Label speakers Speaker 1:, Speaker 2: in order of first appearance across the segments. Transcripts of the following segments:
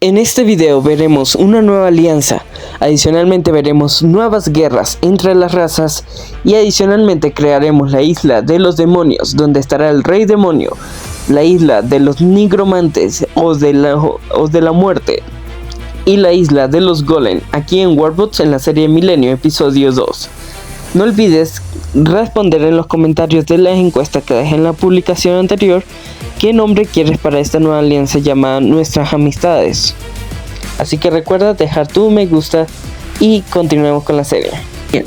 Speaker 1: En este video veremos una nueva alianza, adicionalmente veremos nuevas guerras entre las razas y adicionalmente crearemos la isla de los demonios, donde estará el rey demonio, la isla de los nigromantes o de la muerte y la isla de los golem aquí en Warbots en la serie Milenio episodio 2. No olvides responder en los comentarios de las encuestas que dejé en la publicación anterior qué nombre quieres para esta nueva alianza llamada Nuestras Amistades. Así que recuerda dejar tu me gusta y continuemos con la serie. Bien,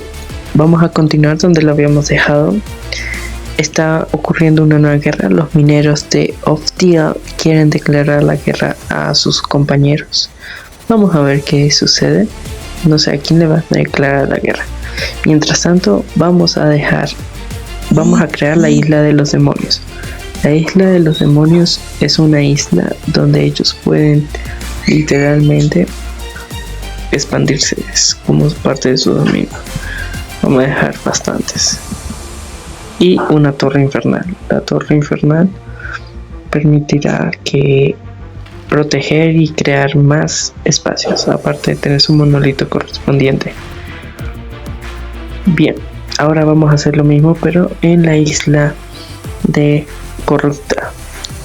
Speaker 1: vamos a continuar donde lo habíamos dejado. Está ocurriendo una nueva guerra. Los mineros de Oftia quieren declarar la guerra a sus compañeros. Vamos a ver qué sucede. No sé a quién le van a declarar la guerra. Mientras tanto, vamos a crear la isla de los demonios. La isla de los demonios es una isla donde ellos pueden literalmente expandirse, es como parte de su dominio. Vamos a dejar bastantes. Y una torre infernal. La torre infernal permitirá que proteger y crear más espacios, aparte de tener su monolito correspondiente. Bien, ahora vamos a hacer lo mismo, pero en la isla de Corrupta.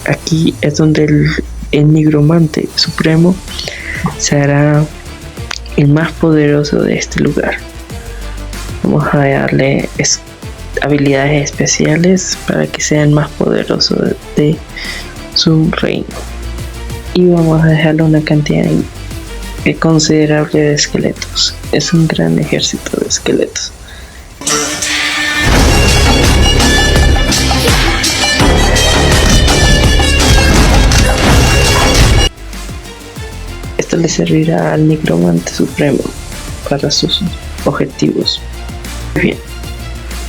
Speaker 1: Aquí es donde el nigromante supremo será el más poderoso de este lugar. Vamos a darle habilidades especiales para que sea el más poderoso de su reino. Y vamos a dejarle una cantidad considerable de esqueletos. Es un gran ejército de esqueletos. Esto le servirá al nigromante supremo para sus objetivos. Bien,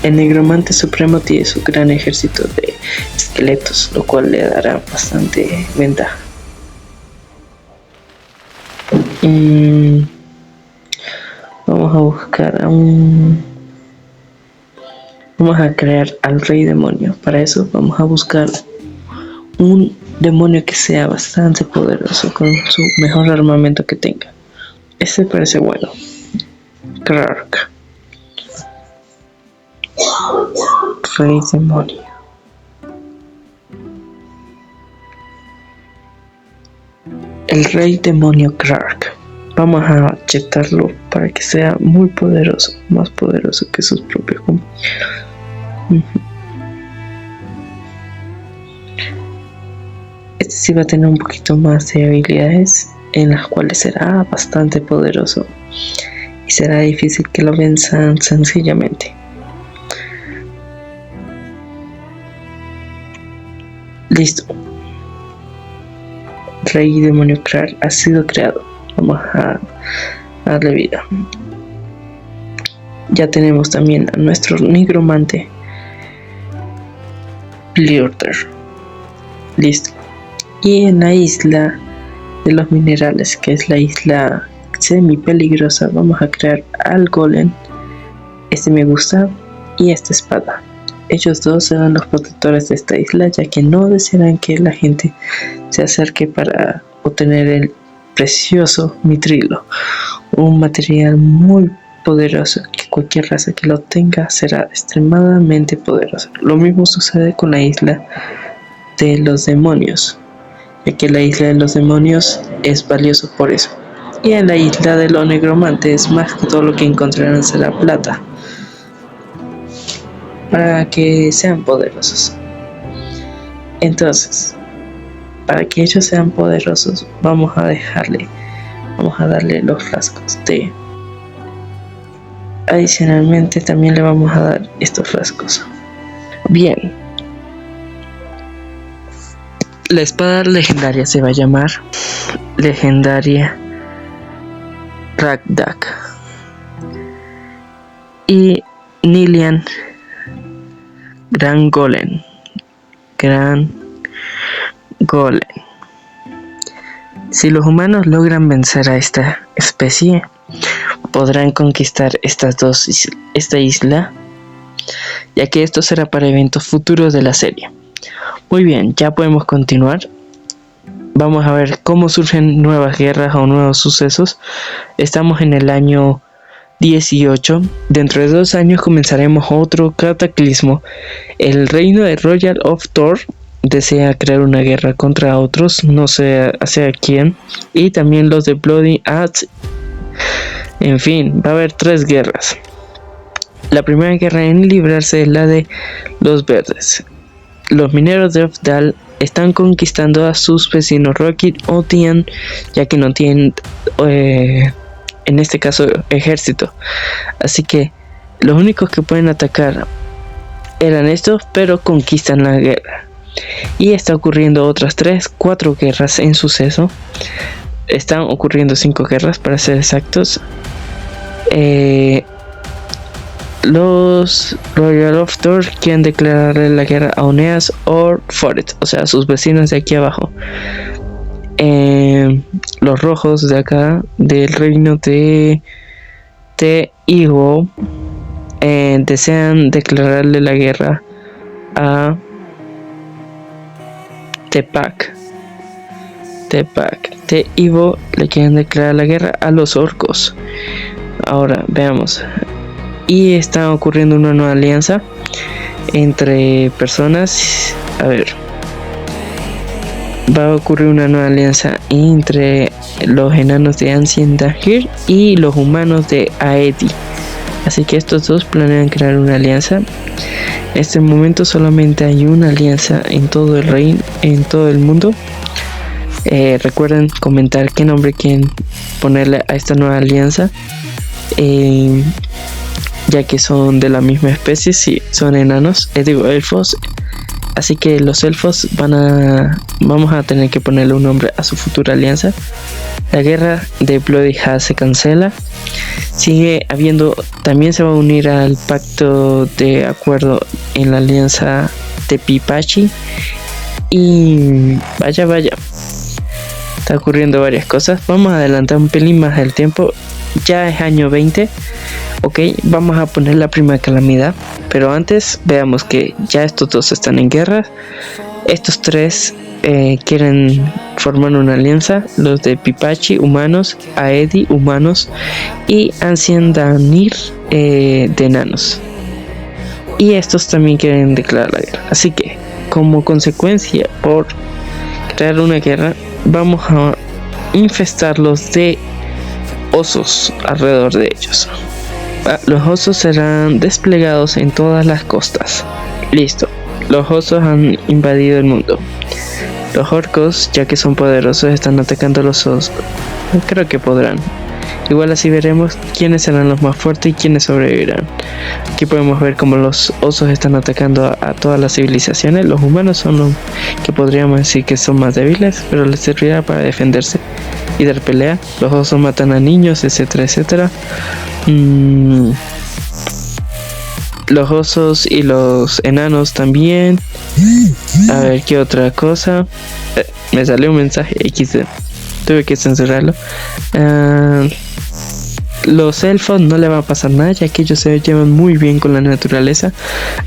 Speaker 1: el nigromante supremo tiene su gran ejército de esqueletos, lo cual le dará bastante ventaja. Vamos a buscar vamos a crear al rey demonio. Para eso vamos a buscar un demonio que sea bastante poderoso con su mejor armamento que tenga. Este parece bueno. Krark, rey demonio. El rey demonio Krark. Vamos a chetarlo para que sea muy poderoso, más poderoso que sus propios compañeros. Este sí va a tener un poquito más de habilidades en las cuales será bastante poderoso y será difícil que lo venzan sencillamente. Listo. Rey demonio Krark ha sido creado. Vamos a darle vida. Ya tenemos también a nuestro nigromante Liorder. Listo. Y en la isla de los minerales, que es la isla semi peligrosa, vamos a crear al golem. Este me gusta. Y esta espada. Ellos dos serán los protectores de esta isla, ya que no desearán que la gente se acerque para obtener el precioso mitrilo, un material muy poderoso que cualquier raza que lo obtenga será extremadamente poderoso. Lo mismo sucede con la isla de los demonios, ya que la isla de los demonios es valioso por eso. Y en la isla de los nigromantes, más que todo lo que encontrarán será plata, para que sean poderosos. Entonces, para que ellos sean poderosos, vamos a darle los frascos de. Adicionalmente, también le vamos a dar estos frascos. Bien. La espada legendaria se va a llamar Legendaria Ragdak. Y Nilian Gran Golem. Si los humanos logran vencer a esta especie, podrán conquistar esta isla, ya que esto será para eventos futuros de la serie. Muy bien, ya podemos continuar. vamos a ver cómo surgen nuevas guerras o nuevos sucesos. Estamos en el año 18. Dentro de 2 años comenzaremos otro cataclismo. El reino de Royal of Thor desea crear una guerra contra otros, no sé hacia quién, y también los de Bloody Axe. En fin, va a haber 3 guerras. La primera guerra en librarse es la de los verdes. Los mineros de Ofdal están conquistando a sus vecinos Rocket o Tian, ya que no tienen en este caso ejército, así que los únicos que pueden atacar eran estos, pero conquistan la guerra. Y está ocurriendo otras 4 guerras en suceso. Están ocurriendo 5 guerras para ser exactos. Los Royal of Thor quieren declararle la guerra a Oneas o Forest, o sea, sus vecinos de aquí abajo. Los rojos de acá del reino de Ivo desean declararle la guerra a Tepak. De Ivo le quieren declarar la guerra a los orcos. Ahora veamos. Y está ocurriendo una nueva alianza entre personas. A ver, va a ocurrir una nueva alianza entre los enanos de Ancient Dahir y los humanos de Aedi. Así que estos dos planean crear una alianza. En este momento solamente hay una alianza en todo el reino, en todo el mundo. Recuerden comentar qué nombre quieren ponerle a esta nueva alianza, ya que son de la misma especie, sí, son enanos, elfos. Así que los elfos vamos a tener que ponerle un nombre a su futura alianza. La guerra de Bloody Hat se cancela. Sigue habiendo, también se va a unir al pacto de acuerdo en la alianza de Pipachi. Y vaya, está ocurriendo varias cosas. Vamos a adelantar un pelín más el tiempo. Ya es año 20. Ok, vamos a poner la primera calamidad. Pero antes veamos que ya estos dos están en guerra. Estos 3 quieren formar una alianza. Los de Pipachi, humanos, Aedi, humanos, y Ancient Dahir, de enanos. Y estos también quieren declarar la guerra. Así que, como consecuencia por crear una guerra, vamos a infestarlos de osos alrededor de ellos. Los osos serán desplegados en todas las costas. Listo, los osos han invadido el mundo. Los orcos, ya que son poderosos, están atacando a los osos. Creo que podrán. Igual así veremos quiénes serán los más fuertes y quiénes sobrevivirán. Aquí podemos ver cómo los osos están atacando a todas las civilizaciones. Los humanos son los que podríamos decir que son más débiles, pero les servirá para defenderse y dar pelea. Los osos matan a niños, etcétera, etcétera. Los osos y los enanos también. A ver qué otra cosa. Me salió un mensaje XD, tuve que censurarlo. Los elfos no le va a pasar nada, ya que ellos se llevan muy bien con la naturaleza,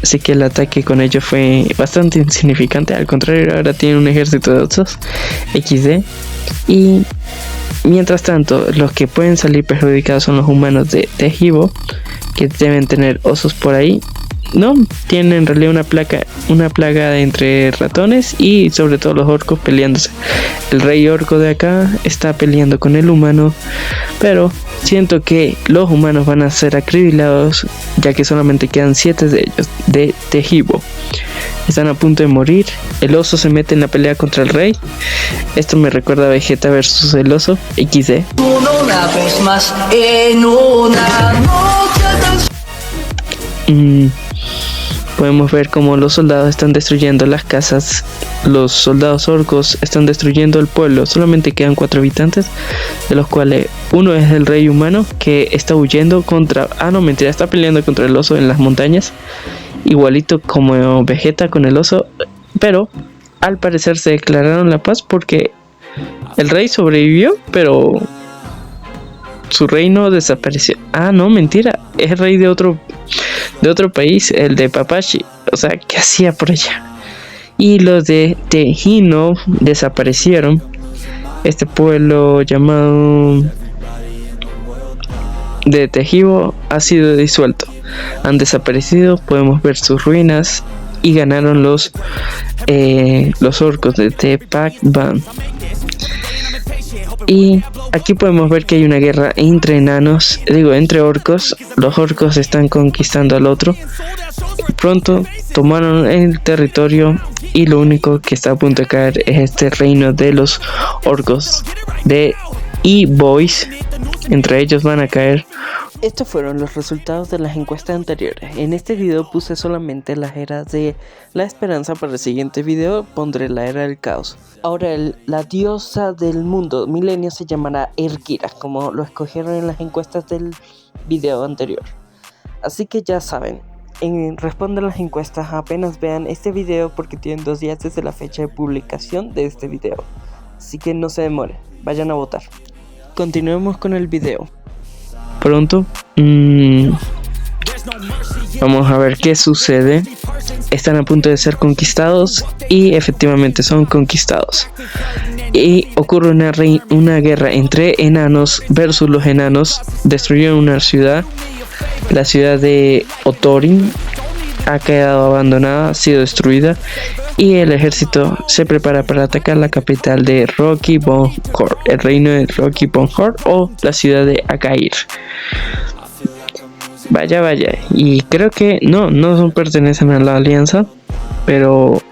Speaker 1: así que el ataque con ellos fue bastante insignificante. Al contrario, ahora tienen un ejército de osos XD. Y mientras tanto, los que pueden salir perjudicados son los humanos de Tejibo, que deben tener osos por ahí. No, tienen en realidad una plaga entre ratones y sobre todo los orcos peleándose. El rey orco de acá está peleando con el humano, pero siento que los humanos van a ser acribilados, ya que solamente quedan 7 de ellos de Tejibo. Están a punto de morir. El oso se mete en la pelea contra el rey. Esto me recuerda a Vegeta versus el oso XD.
Speaker 2: Una vez más en una noche.
Speaker 1: Podemos ver cómo los soldados están destruyendo las casas. Los soldados orcos están destruyendo el pueblo. Solamente quedan 4 habitantes, de los cuales uno es el rey humano, que está huyendo contra... no, mentira, está peleando contra el oso en las montañas, igualito como Vegeta con el oso. Pero al parecer se declararon la paz porque el rey sobrevivió, pero su reino desapareció. No, mentira, es el rey de otro país, el de Papachi. O sea, ¿qué hacía por allá? Y los de Tejino desaparecieron. Este pueblo llamado de Tejibo ha sido disuelto. Han desaparecido, podemos ver sus ruinas y ganaron los orcos de Tepacban. Y aquí podemos ver que hay una guerra entre enanos, entre orcos. Los orcos están conquistando al otro. Pronto tomaron el territorio y lo único que está a punto de caer es este reino de los orcos de E-Boys. Entre ellos van a caer. Estos fueron los resultados de las encuestas anteriores. En este video puse solamente las eras de la esperanza. Para el siguiente video pondré la era del caos. Ahora la diosa del mundo milenio se llamará Erkira, como lo escogieron en las encuestas del video anterior. Así que ya saben, respondan las encuestas apenas vean este video, porque tienen 2 días desde la fecha de publicación de este video. Así que no se demoren, vayan a votar. Continuemos con el video. Pronto vamos a ver qué sucede. Están a punto de ser conquistados y efectivamente son conquistados. Y ocurre una guerra entre enanos versus los enanos. Destruyeron una ciudad. La ciudad de Otorin ha quedado abandonada, ha sido destruida. Y el ejército se prepara para atacar la capital de Rocky Bonhor, el reino de Rocky Bonhor, o la ciudad de Akair. Vaya, y creo que no pertenecen a la alianza, pero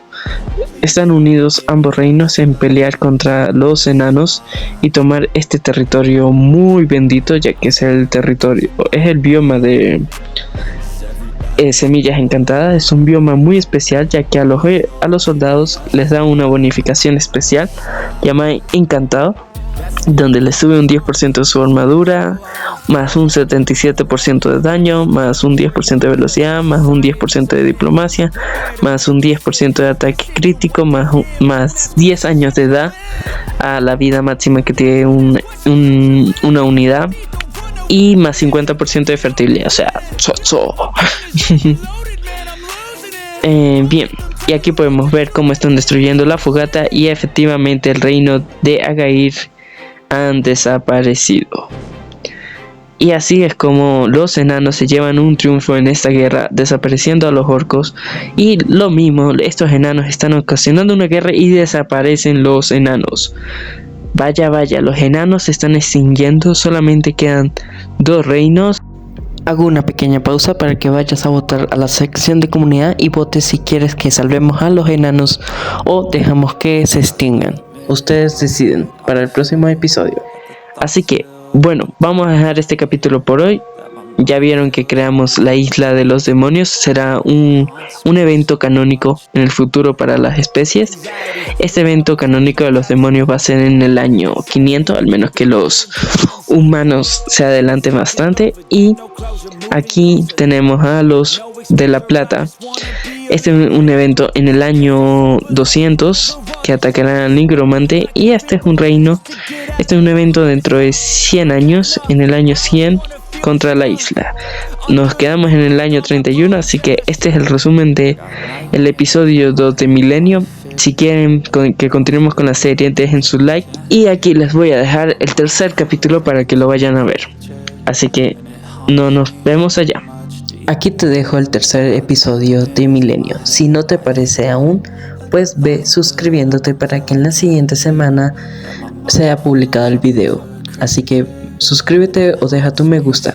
Speaker 1: están unidos ambos reinos en pelear contra los enanos y tomar este territorio muy bendito, ya que es el bioma de semillas encantadas. Es un bioma muy especial, ya que a los soldados les da una bonificación especial llamada encantado, donde les sube un 10% de su armadura, más un 77% de daño, más un 10% de velocidad, más un 10% de diplomacia, más un 10% de ataque crítico, más 10 años de edad a la vida máxima que tiene una unidad, y más 50% de fertilidad, o sea, bien, y aquí podemos ver cómo están destruyendo la fogata, y efectivamente el reino de Agair han desaparecido. Y así es como los enanos se llevan un triunfo en esta guerra, desapareciendo a los orcos. Y lo mismo, estos enanos están ocasionando una guerra y desaparecen los enanos. Vaya, los enanos se están extinguiendo, solamente quedan 2 reinos. Hago una pequeña pausa para que vayas a votar a la sección de comunidad y votes si quieres que salvemos a los enanos o dejamos que se extingan. Ustedes deciden para el próximo episodio. Así que, bueno, vamos a dejar este capítulo por hoy. Ya vieron que creamos la isla de los demonios. Será un evento canónico en el futuro para las especies. Este evento canónico de los demonios va a ser en el año 500, al menos que los humanos se adelanten bastante. Y aquí tenemos a los de la plata. Este es un evento en el año 200 que atacarán al nigromante, y este es un reino. Este es un evento dentro de 100 años, en el año 100 contra la isla. Nos quedamos en el año 31, así que este es el resumen de el episodio 2 de Milenio. Si quieren que continuemos con la serie, dejen su like, y aquí les voy a dejar el tercer capítulo para que lo vayan a ver. Así que nos vemos allá. Aquí te dejo el tercer episodio de Milenio. Si no te parece aún, pues ve suscribiéndote para que en la siguiente semana sea publicado el video. Así que suscríbete o deja tu me gusta.